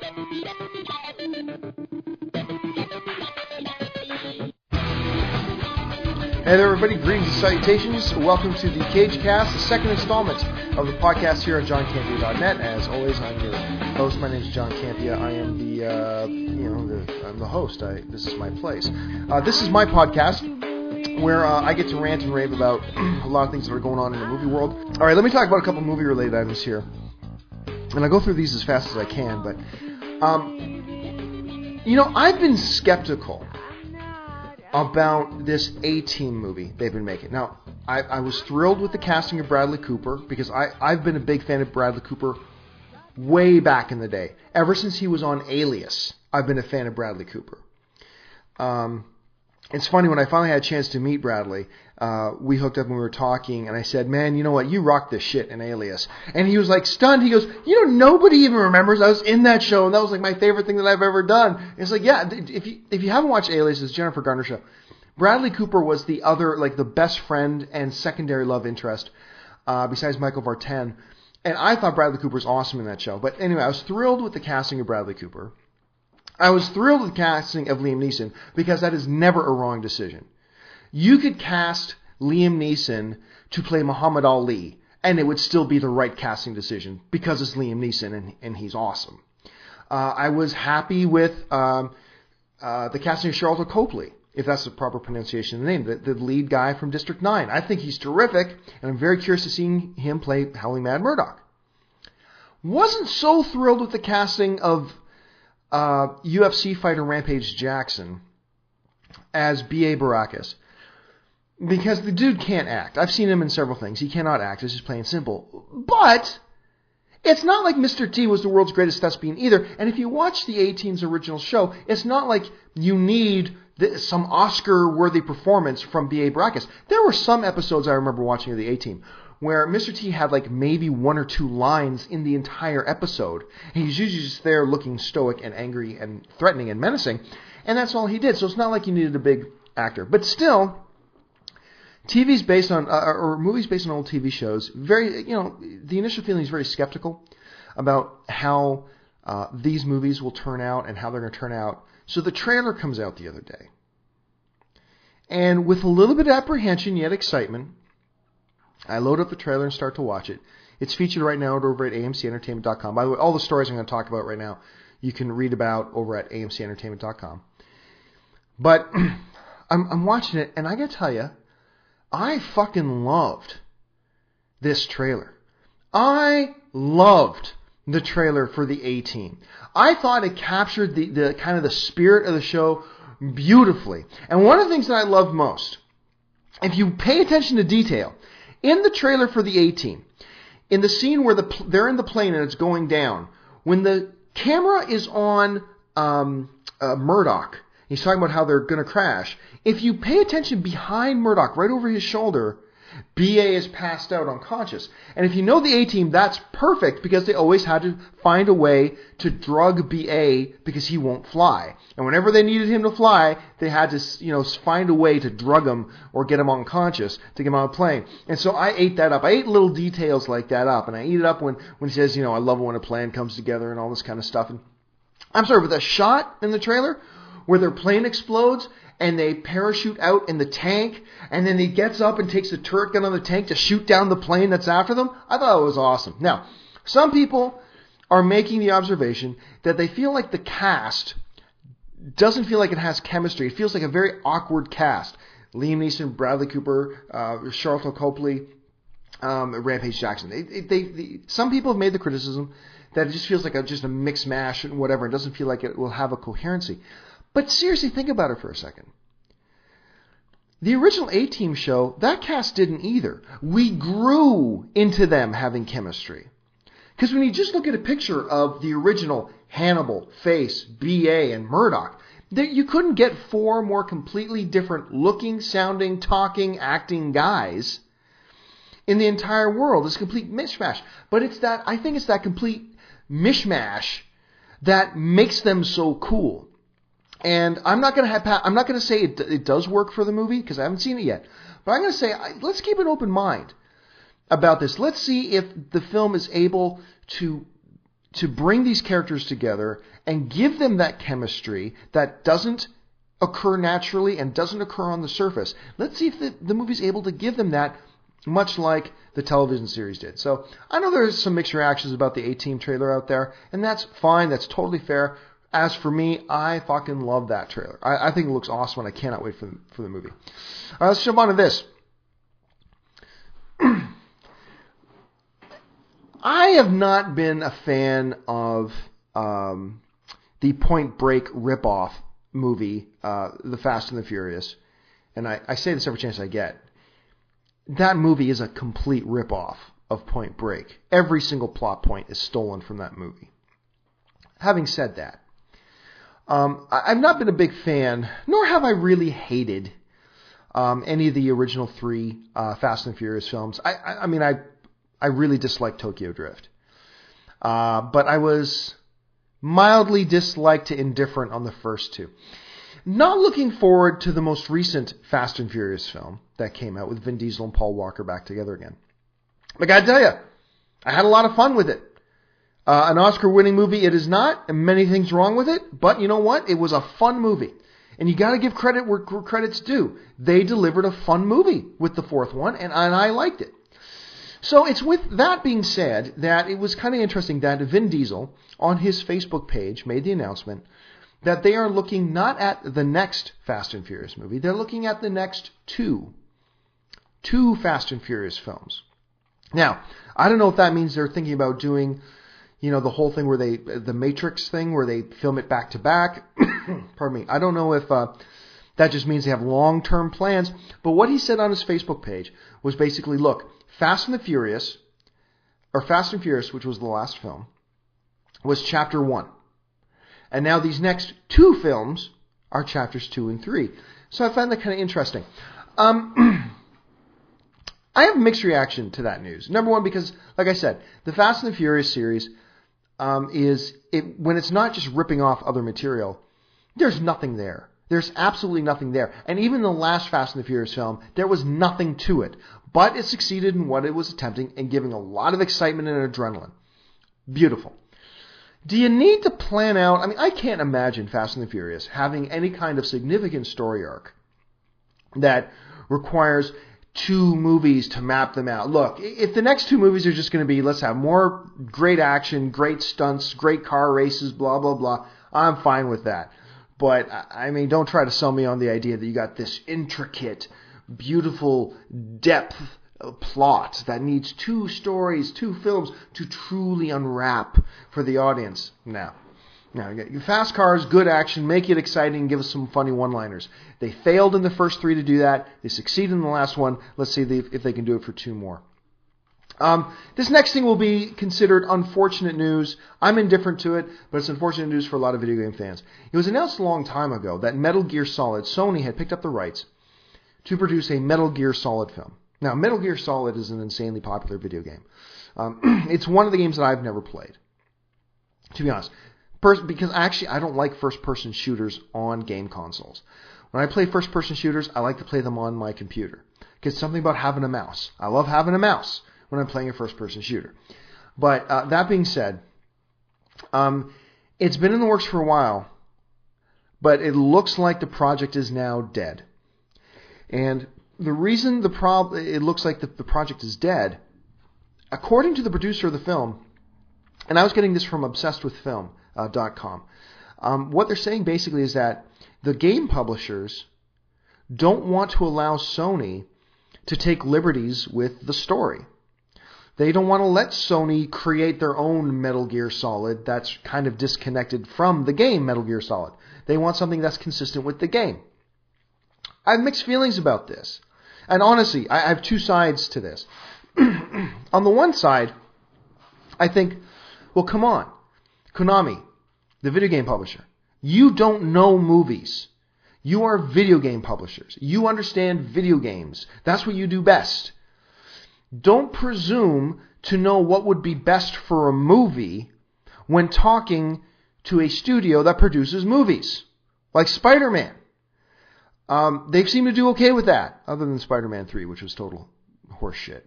Hey there, everybody. Greetings and salutations. Welcome to the Cage Cast, the second installment of the podcast here on JohnCampea.net. As always, I'm your host. My name is John Campea. I am I'm the host. This is my place. This is my podcast where I get to rant and rave about a lot of things that are going on in the movie world. All right, let me talk about a couple movie-related items here, and I'll go through these as fast as I can. But I've been skeptical about this ATeam movie they've been making. Now, I was thrilled with the casting of Bradley Cooper because I've been a big fan of Bradley Cooper way back in the day. Ever since he was on Alias, I've been a fan of Bradley Cooper. It's funny, when I finally had a chance to meet Bradley, we hooked up and we were talking, and I said, man, you know what, you rocked this shit in Alias. And he was like stunned. He goes, nobody even remembers I was in that show, and that was like my favorite thing that I've ever done. And it's like, yeah, if you haven't watched Alias, it's Jennifer Garner show. Bradley Cooper was the other, like the best friend and secondary love interest, besides Michael Vartan. And I thought Bradley Cooper was awesome in that show. But anyway, I was thrilled with the casting of Bradley Cooper. I was thrilled with the casting of Liam Neeson because that is never a wrong decision. You could cast Liam Neeson to play Muhammad Ali, and it would still be the right casting decision because it's Liam Neeson and he's awesome. I was happy with the casting of Charlton Copley, if that's the proper pronunciation of the name, the lead guy from District 9. I think he's terrific, and I'm very curious to see him play Howling Mad Murdoch. Wasn't so thrilled with the casting of UFC fighter Rampage Jackson as B.A. Baracus, because the dude can't act. I've seen him in several things. He cannot act. It's just plain simple. But it's not like Mr. T was the world's greatest thespian either. And if you watch the A-Team's original show, it's not like you need some Oscar-worthy performance from B.A. Baracus. There were some episodes I remember watching of the A-Team where Mr. T had like maybe one or two lines in the entire episode. And he's usually just there looking stoic and angry and threatening and menacing. And that's all he did. So it's not like you needed a big actor. But still, TV's based on, or movies based on old TV shows, the initial feeling is very skeptical about how these movies will turn out and how they're going to turn out. So the trailer comes out the other day. And with a little bit of apprehension yet excitement, I load up the trailer and start to watch it. It's featured right now over at AMCentertainment.com. By the way, all the stories I'm going to talk about right now, you can read about over at AMCentertainment.com. But I'm watching it, and I got to tell you, I fucking loved this trailer. I loved the trailer for the A-Team. I thought it captured the kind of the spirit of the show beautifully. And one of the things that I loved most, if you pay attention to detail, in the trailer for the A-Team, in the scene where they're in the plane and it's going down, when the camera is on Murdoch, he's talking about how they're going to crash. If you pay attention behind Murdoch, right over his shoulder, B.A. is passed out unconscious. And if you know the A-Team, that's perfect because they always had to find a way to drug B.A. because he won't fly. And whenever they needed him to fly, they had to, find a way to drug him or get him unconscious to get him on a plane. And so I ate that up. I ate little details like that up. And I eat it up when he says, I love it when a plan comes together and all this kind of stuff. And I'm sorry, with a shot in the trailer where their plane explodes and they parachute out in the tank, and then he gets up and takes the turret gun on the tank to shoot down the plane that's after them, I thought it was awesome. Now, some people are making the observation that they feel like the cast doesn't feel like it has chemistry. It feels like a very awkward cast. Liam Neeson, Bradley Cooper, Charlton Copley, Rampage Jackson. Some people have made the criticism that it just feels like just a mix mash and whatever. It doesn't feel like it will have a coherency. But seriously, think about it for a second. The original A-Team show, that cast didn't either. We grew into them having chemistry. Because when you just look at a picture of the original Hannibal, Face, B.A., and Murdoch, you couldn't get four more completely different looking, sounding, talking, acting guys in the entire world. It's a complete mishmash. But I think it's that complete mishmash that makes them so cool. And I'm not going to say it does work for the movie because I haven't seen it yet. But I'm going to say let's keep an open mind about this. Let's see if the film is able to to bring these characters together and give them that chemistry that doesn't occur naturally and doesn't occur on the surface. Let's see if the movie's able to give them that, much like the television series did. So I know there's some mixed reactions about the ATeam trailer out there, and that's fine. That's totally fair. As for me, I fucking love that trailer. I think it looks awesome, and I cannot wait for the movie. All right, let's jump on to this. I have not been a fan of the Point Break ripoff movie, The Fast and the Furious. And I say this every chance I get. That movie is a complete ripoff of Point Break. Every single plot point is stolen from that movie. Having said that, I've not been a big fan, nor have I really hated any of the original 3 Fast and Furious films. I really dislike Tokyo Drift. But I was mildly disliked to indifferent on the first 2. Not looking forward to the most recent Fast and Furious film that came out with Vin Diesel and Paul Walker back together again. But I gotta tell you, I had a lot of fun with it. An Oscar-winning movie it is not, and many things wrong with it, but you know what? It was a fun movie. And you gotta give credit where credit's due. They delivered a fun movie with the 4th one, and I liked it. So it's with that being said that it was kind of interesting that Vin Diesel, on his Facebook page, made the announcement that they are looking not at the next Fast and Furious movie, they're looking at the next 2 Fast and Furious films. Now, I don't know if that means they're thinking about doing, the whole thing where the Matrix thing, where they film it back to back. Pardon me. I don't know if that just means they have long-term plans. But what he said on his Facebook page was basically, look, Fast and Furious, which was the last film, was chapter 1. And now these next 2 films are chapters 2 and 3. So I find that kind of interesting. I have a mixed reaction to that news. Number one, because, like I said, the Fast and the Furious series when it's not just ripping off other material, there's nothing there. There's absolutely nothing there. And even the last Fast and the Furious film, there was nothing to it. But it succeeded in what it was attempting and giving a lot of excitement and adrenaline. Beautiful. Do you need to plan out... I can't imagine Fast and the Furious having any kind of significant story arc that requires 2 movies to map them out. Look, if the next 2 movies are just going to be, let's have more great action, great stunts, great car races, blah, blah, blah, I'm fine with that. But, don't try to sell me on the idea that you got this intricate, beautiful depth plot that needs 2 stories, 2 films to truly unwrap for the audience. Now, fast cars, good action, make it exciting, give us some funny one-liners. They failed in the first 3 to do that. They succeeded in the last one. Let's see if they can do it for 2 more. This next thing will be considered unfortunate news. I'm indifferent to it, but it's unfortunate news for a lot of video game fans. It was announced a long time ago that Metal Gear Solid, Sony had picked up the rights to produce a Metal Gear Solid film. Now, Metal Gear Solid is an insanely popular video game. It's one of the games that I've never played, to be honest. Because actually, I don't like first-person shooters on game consoles. When I play first-person shooters, I like to play them on my computer. Because something about having a mouse. I love having a mouse when I'm playing a first-person shooter. But that being said, it's been in the works for a while, but it looks like the project is now dead. And the reason it looks like the project is dead, according to the producer of the film, and I was getting this from ObsessedWithFilm.com, what they're saying basically is that the game publishers don't want to allow Sony to take liberties with the story. They don't want to let Sony create their own Metal Gear Solid that's kind of disconnected from the game Metal Gear Solid. They want something that's consistent with the game. I have mixed feelings about this. And honestly, I have 2 sides to this. On the one side, I think, well, come on. Konami, the video game publisher, you don't know movies. You are video game publishers. You understand video games. That's what you do best. Don't presume to know what would be best for a movie when talking to a studio that produces movies, like Spider-Man. They seem to do okay with that, other than Spider-Man 3, which was total horseshit.